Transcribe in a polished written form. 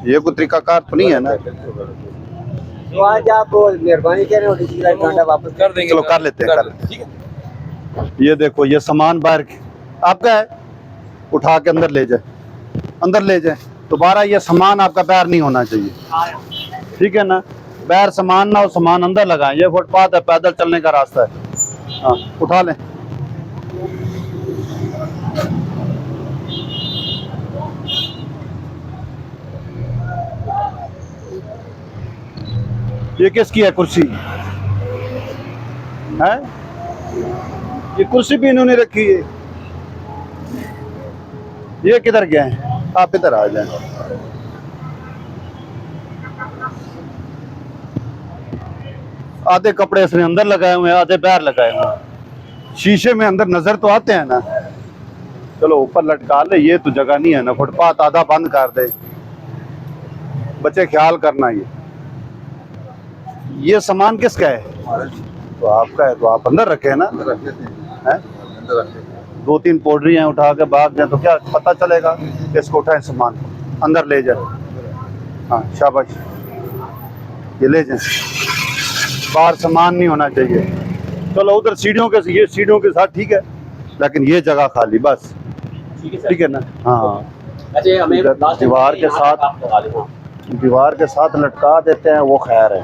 ये कोई तरीकाकार तो नहीं है ना। तो आज आप मेहरबानी करें और डिजिटल लाइट कांटा वापस कर देंगे। चलो कर लेते हैं, ठीक है। ये देखो ये सामान बाहर आपका है, उठा के अंदर ले जाए, अंदर ले जाए। दोबारा ये सामान आपका बाहर नहीं होना चाहिए, ठीक है ना। बाहर सामान ना हो, सामान अंदर लगाएं। ये फुटपाथ है, पैदल चलने का रास्ता है। हाँ उठा लें। ये किसकी है कुर्सी है? ये कुर्सी भी इन्होंने रखी है। ये किधर गए हैं? आप इधर आ जाए। आधे कपड़े इसने अंदर लगाए हुए हैं, आधे बाहर लगाए हुए हैं। शीशे में अंदर नजर तो आते हैं ना। चलो ऊपर लटका ले, ये तो जगह नहीं है ना। फुटपाथ आधा बंद कर दे, बच्चे ख्याल करना। ये सामान किसका है? तो आपका है, तो आप अंदर रखे है ना। है? 2-3 पोल्ट्री हैं, उठा के भाग जाए तो क्या पता चलेगा? इसको उठाएं, सामान अंदर ले जाए। हाँ शाबाश, ये ले जाए। बाहर सामान नहीं होना चाहिए। चलो उधर सीढ़ियों के, ये सीढ़ियों के साथ ठीक है, लेकिन ये जगह खाली बस, ठीक है ना। हाँ दीवार के साथ, दीवार के साथ लटका देते हैं, वो खैर है।